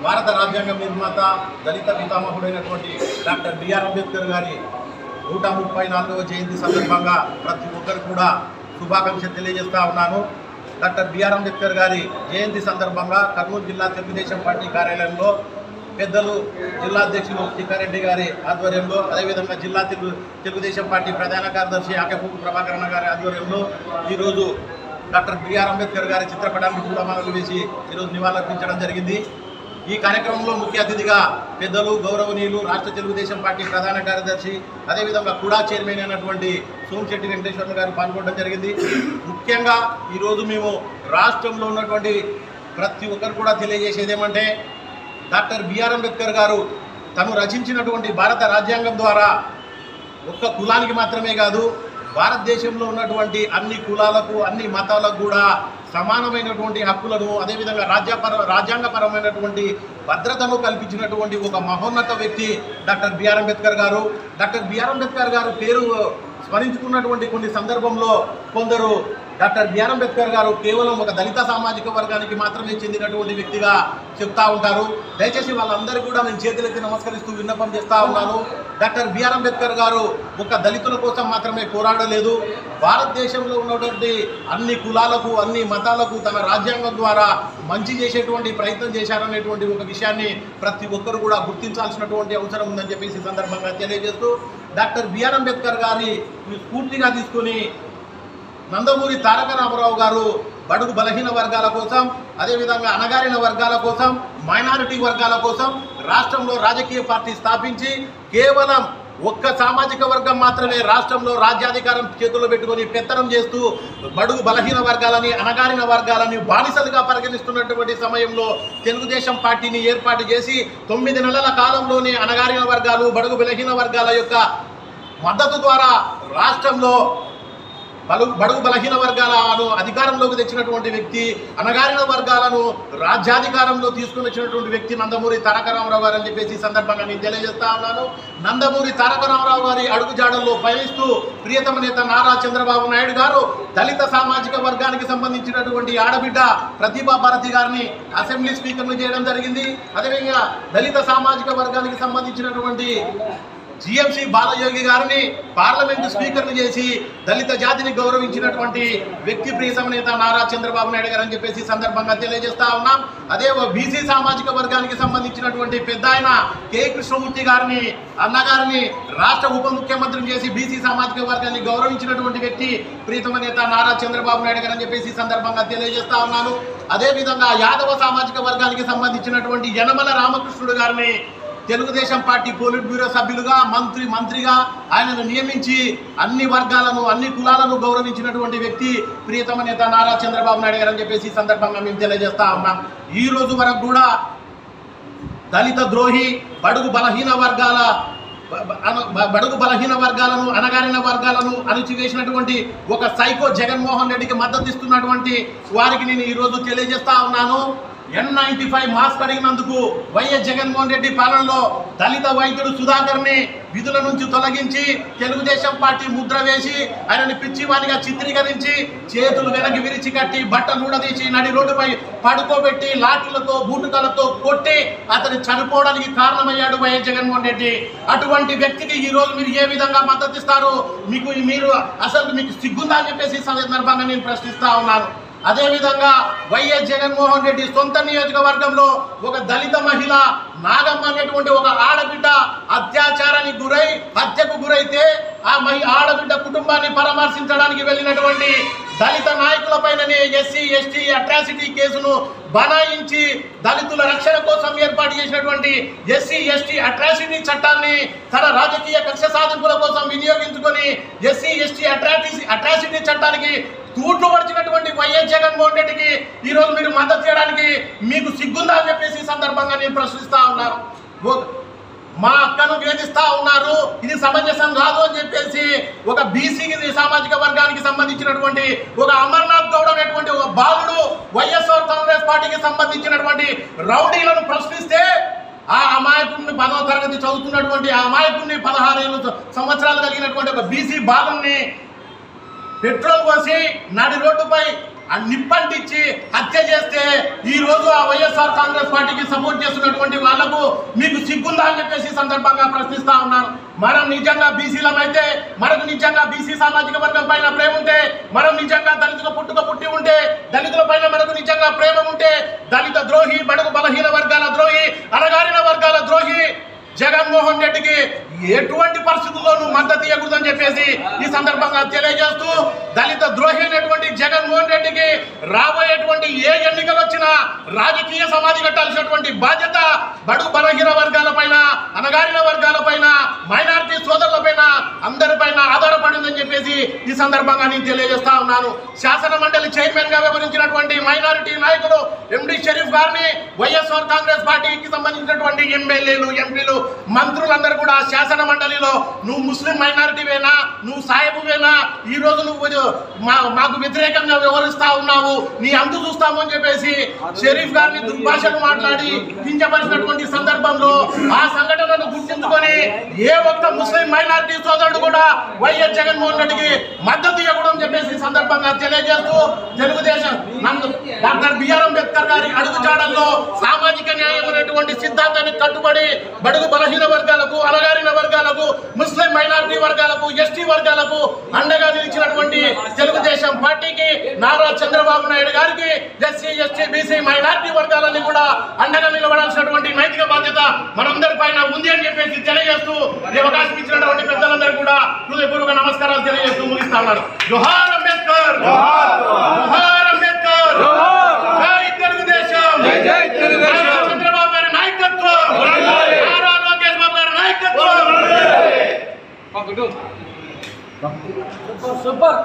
భారత రాజ్యాంగం నిర్మాత దళిత పితామహుడైనటువంటి డాక్టర్ బిఆర్ అంబేద్కర్ గారి 134వ జయంతి సందర్భంగా ప్రతి ఒక్కరు కూడా శుభాకాంక్షలు తెలియజేస్తా ఉన్నాను. డాక్టర్ బిఆర్ అంబేద్కర్ గారి జయంతి సందర్భంగా కర్నూలు జిల్లా తెలుగుదేశం పార్టీ కార్యాలయంలో పెద్దలు జిల్లా అధ్యక్షులు టికారెడ్డి గారి ఆధ్వర్యంలో, అదేవిధంగా జిల్లా తెలుగుదేశం పార్టీ ప్రధాన కార్యదర్శి ఆకెపూకు ప్రభాకరణ గారి ఆధ్వర్యంలో ఈరోజు డాక్టర్ బిఆర్ అంబేద్కర్ గారి చిత్రపటానికి పూలమాలలు వేసి ఈరోజు నివాళులర్పించడం జరిగింది. ఈ కార్యక్రమంలో ముఖ్య అతిథిగా పెద్దలు గౌరవనీయులు రాష్ట్ర తెలుగుదేశం పార్టీ ప్రధాన కార్యదర్శి, అదేవిధంగా కూడా చైర్మన్ అయినటువంటి సోమిశెట్టి వెంకటేశ్వర్లు గారు పాల్గొనడం జరిగింది. ముఖ్యంగా ఈరోజు మేము రాష్ట్రంలో ఉన్నటువంటి ప్రతి ఒక్కరు కూడా తెలియజేసేది ఏమంటే, డాక్టర్ బిఆర్ అంబేద్కర్ గారు తను రచించినటువంటి భారత రాజ్యాంగం ద్వారా ఒక్క కులానికి మాత్రమే కాదు, భారతదేశంలో ఉన్నటువంటి అన్ని కులాలకు అన్ని మతాలకు కూడా సమానమైనటువంటి హక్కులను, అదేవిధంగా రాజ్యాంగపరమైనటువంటి భద్రతను కల్పించినటువంటి ఒక మహోన్నత వ్యక్తి డాక్టర్ బిఆర్ అంబేద్కర్ గారు. డాక్టర్ బిఆర్ అంబేద్కర్ గారు పేరు స్మరించుకున్నటువంటి కొన్ని సందర్భంలో కొందరు డాక్టర్ బిఆర్ అంబేద్కర్ గారు కేవలం ఒక దళిత సామాజిక వర్గానికి మాత్రమే చెందినటువంటి వ్యక్తిగా చెప్తా ఉంటారు. దయచేసి వాళ్ళందరూ కూడా నేను చేతులెత్తి నమస్కరిస్తూ విన్నపం చేస్తూ ఉన్నాను. డాక్టర్ బిఆర్ అంబేద్కర్ గారు ఒక దళితుల కోసం మాత్రమే పోరాడలేదు, భారతదేశంలో ఉన్నటువంటి అన్ని కులాలకు అన్ని మతాలకు తన రాజ్యాంగం ద్వారా మంచి చేసేటువంటి ప్రయత్నం చేశారనేటువంటి ఒక విషయాన్ని ప్రతి ఒక్కరు కూడా గుర్తించాల్సినటువంటి అవసరం ఉందని చెప్పేసి సందర్భంగా తెలియజేస్తూ, డాక్టర్ బిఆర్ అంబేద్కర్ గారి స్ఫూర్తిగా తీసుకుని నందమూరి తారక రామారావు గారు బడుగు బలహీన వర్గాల కోసం, అదేవిధంగా అణగారిన వర్గాల కోసం, మైనారిటీ వర్గాల కోసం రాష్ట్రంలో రాజకీయ పార్టీ స్థాపించి కేవలం ఒక్క సామాజిక వర్గం మాత్రమే రాష్ట్రంలో రాజ్యాధికారం చేతుల్లో పెట్టుకొని పెత్తనం చేస్తూ బడుగు బలహీన వర్గాలని అణగారిన వర్గాలని బానిసలుగా పరిగణిస్తున్నటువంటి సమయంలో తెలుగుదేశం పార్టీని ఏర్పాటు చేసి 9 నెలల కాలంలోనే అణగారిన వర్గాలు బడుగు బలహీన వర్గాల యొక్క మద్దతు ద్వారా రాష్ట్రంలో బడుగు బలహీన వర్గాలను అధికారంలోకి తెచ్చినటువంటి వ్యక్తి, అణగారిన వర్గాలను రాజ్యాధికారంలో తీసుకుని వచ్చినటువంటి వ్యక్తి నందమూరి తారక రామారావు గారు అని చెప్పేసి సందర్భంగా నేను తెలియజేస్తా ఉన్నాను. నందమూరి తారక రామారావు గారి అడుగుజాడల్లో పయనిస్తూ ప్రియతమ నేత నారా చంద్రబాబు నాయుడు గారు దళిత సామాజిక వర్గానికి సంబంధించినటువంటి ఆడబిడ్డ ప్రతిభా భారతి గారిని అసెంబ్లీ స్పీకర్ను చేయడం జరిగింది. అదేవిధంగా దళిత సామాజిక వర్గానికి సంబంధించినటువంటి జిఎంసి బాలయోగి గారిని పార్లమెంటు స్పీకర్ను చేసి దళిత జాతిని గౌరవించినటువంటి వ్యక్తి ప్రియతమ నేత నారా చంద్రబాబు నాయుడు గారు అని చెప్పేసి సందర్భంగా తెలియజేస్తా ఉన్నాం. అదే బీసీ సామాజిక వర్గానికి సంబంధించినటువంటి పెద్ద ఆయన కె కృష్ణమూర్తి గారిని అన్నగారిని రాష్ట్ర ఉప ముఖ్యమంత్రిని చేసి బీసీ సామాజిక వర్గాన్ని గౌరవించినటువంటి వ్యక్తి ప్రియతమ నేత నారా చంద్రబాబు నాయుడు గారు అని చెప్పేసి సందర్భంగా తెలియజేస్తా ఉన్నాను. అదేవిధంగా యాదవ సామాజిక వర్గానికి సంబంధించినటువంటి యనమల రామకృష్ణుడు గారిని తెలుగుదేశం పార్టీ పోలిట్ బ్యూరో సభ్యులుగా మంత్రిగా ఆయనను నియమించి అన్ని వర్గాలను అన్ని కులాలను గౌరవించినటువంటి వ్యక్తి ప్రియతమ నేత నారా చంద్రబాబు నాయుడు గారు అని చెప్పేసి సందర్భంగా మేము తెలియజేస్తా ఉన్నాం. ఈ రోజు వరకు కూడా దళిత ద్రోహి బడుగు బలహీన వర్గాలను అణగారిన వర్గాలను అణిచివేసినటువంటి ఒక సైకో జగన్మోహన్ రెడ్డికి మద్దతు ఇస్తున్నటువంటి వారికి నేను ఈరోజు తెలియజేస్తా ఉన్నాను. N95 మాస్క్ అడిగినందుకు వైఎస్ జగన్మోహన్ రెడ్డి పాలనలో దళిత వైద్యుడు సుధాకర్ని విధుల నుంచి తొలగించి తెలుగుదేశం పార్టీ ముద్ర వేసి ఆయనని పిచ్చివానిగా చిత్రీకరించి చేతులు వెనక్కి విరిచి కట్టి బట్టలు ఊడదీసి నడి రోడ్డుపై పడుకోబెట్టి లాఠీలతో బూటుకలతో కొట్టి అతను చనిపోవడానికి కారణమయ్యాడు వైఎస్ జగన్మోహన్ రెడ్డి. అటువంటి వ్యక్తికి ఈ రోజు మీరు ఏ విధంగా మద్దతు ఇస్తారు? మీరు అసలు మీకు సిగ్గుందా అని చెప్పేసి సందర్భంగా నేను ప్రశ్నిస్తా ఉన్నాను. అదేవిధంగా వైఎస్ జగన్మోహన్ రెడ్డి సొంత నియోజకవర్గంలో ఒక దళిత మహిళ నాగమ్మ అనేటువంటి ఒక ఆడబిడ్డ అత్యాచారానికి హత్యకు గురైతే ఆ ఆడబిడ్డ కుటుంబాన్ని పరామర్శించడానికి వెళ్ళినటువంటి దళిత నాయకులపైననే ఎస్సీ ఎస్టీ అట్రాసిటీ కేసును బనాయించి దళితుల రక్షణ కోసం ఏర్పాటు చేసినటువంటి ఎస్సీ ఎస్టీ అట్రాసిటీ చట్టాన్ని తన రాజకీయ కక్ష సాధింపుల కోసం వినియోగించుకొని ఎస్సీ ఎస్టీ అట్రాసిటీ చట్టానికి తూట్లు పడిచినటువంటి వైఎస్ జగన్మోహన్ రెడ్డికి ఈరోజు మీరు మద్దతు చేయడానికి మీకు సిగ్గుందా అని చెప్పేసి సందర్భంగా నేను ప్రశ్నిస్తా ఉన్నాను. మా అక్కను వేధిస్తా ఉన్నారు, ఇది సమంజసం కాదు అని చెప్పేసి ఒక బీసీ సామాజిక వర్గానికి సంబంధించినటువంటి ఒక అమర్నాథ్ గౌడ్ అనేటువంటి ఒక బాలుడు వైఎస్ఆర్ కాంగ్రెస్ పార్టీకి సంబంధించినటువంటి రౌడీలను ప్రశ్నిస్తే ఆ అమాయకుడిని 10వ తరగతి చదువుతున్నటువంటి ఆ అమాయకుడిని 16 సంవత్సరాలు కలిగినటువంటి ఒక బీసీ బాలుని పెట్రోల్ పోసి నడి రోడ్డుపై నిప్పంటించి హత్య చేస్తే ఈ రోజు ఆ వైఎస్ఆర్ కాంగ్రెస్ పార్టీకి సపోర్ట్ చేస్తున్నటువంటి వాళ్లకు మీకు సిగ్గుందా అని చెప్పేసి సందర్భంగా ప్రశ్నిస్తా ఉన్నాను. మనం నిజంగా బీసీలమైతే, మనకు నిజంగా బీసీ సామాజిక వర్గం పైన ప్రేమ ఉంటే, మనం నిజంగా దళితుల పుట్టి ఉంటే, దళితుల పైన మనకు నిజంగా ప్రేమ ఉంటే, దళిత ద్రోహి, బడుగు బలహీన వర్గాల ద్రోహి, అణగారిన వర్గాల ద్రోహి జగన్మోహన్ రెడ్డికి ఎటువంటి పరిస్థితుల్లోనూ మద్దతు ఇవ్వకూడదని చెప్పేసి ఈ సందర్భంగా తెలియజేస్తూ, దళిత ద్రోహి అయినటువంటి జగన్మోహన్ రెడ్డికి రాబోయేటువంటి ఏ ఎన్నికలు వచ్చినా రాజకీయ సమాధి కట్టాల్సినటువంటి బాధ్యత బడుగు బలహీన వర్గాల పైన, అణగారిన వర్గాల పైన, మైనారిటీ సోదరుల పైన, అందరిపైన ఆధారపడిందని చెప్పేసి ఈ సందర్భంగా నేను తెలియజేస్తా ఉన్నాను. శాసన మండలి చైర్మన్ గా వ్యవహరించినటువంటి మైనారిటీ నాయకులు ఎండి షరీఫ్ గారిని వైఎస్ఆర్ కాంగ్రెస్ పార్టీకి సంబంధించినటువంటి ఎమ్మెల్యేలు, ఎంపీలు, మంత్రులందరూ కూడా శాసన మండలిలో నువ్వు ముస్లిం మైనారిటీవేనా, నువ్వు సాయబువేనా, ఈ రోజు నువ్వు మాకు వ్యతిరేకంగా వ్యవహరిస్తా ఉన్నావు, నీ అందు చూస్తాము అని చెప్పేసి షరీఫ్ గారిని దుర్భాషలు మాట్లాడి కించపరిచినటువంటి సందర్భంలో ఆ సంఘటనను గుర్తించుకొని ఏ ఒక్క ముస్లిం మైనారిటీ సోదరుడు కూడా వైఎస్ జగన్మోహన్ రెడ్డికి మద్దతు ఇవ్వడం చెప్పేసి సందర్భంగా తెలియజేస్తూ, తెలుగుదేశం డాక్టర్ బిఆర్ అంబేద్కర్ గారి అడుగుజాడల్లో సామాజిక న్యాయం అనేటువంటి సిద్ధాంతానికి కట్టుబడి బడుగు బలహీన వర్గాలకు, అణగారిన వర్గాలకు, ముస్లిం మైనారిటీ వర్గాలకు, ఎస్టీ వర్గాలకు అండగా నిలిచినటువంటి తెలుగుదేశం పార్టీకి, నారా చంద్రబాబు నాయుడు గారికి ఎస్సీ, ఎస్టీ, బీసీ, మైనారిటీ వర్గాలన్నీ కూడా అండగా నిలబడాల్సినటువంటి నైతిక బాధ్యత మనందరి పైన ఉంది అని చెప్పేసి తెలియజేస్తూ, ఈ అవకాశం ఇచ్చినటువంటి పెద్దలందరూ కూడా హృదయపూర్వక నమస్కారాలు తెలియజేస్తూ ముగిస్తా ఉన్నారు. జోహార్ అంబేద్కర్, జోహార్ అంబేద్కర్, జై తెలుగుదేశం, చంద్రబాబు గారి నాయకత్వం, నారా లోకేష్ బాబు గారి నాయకత్వం. సూపర్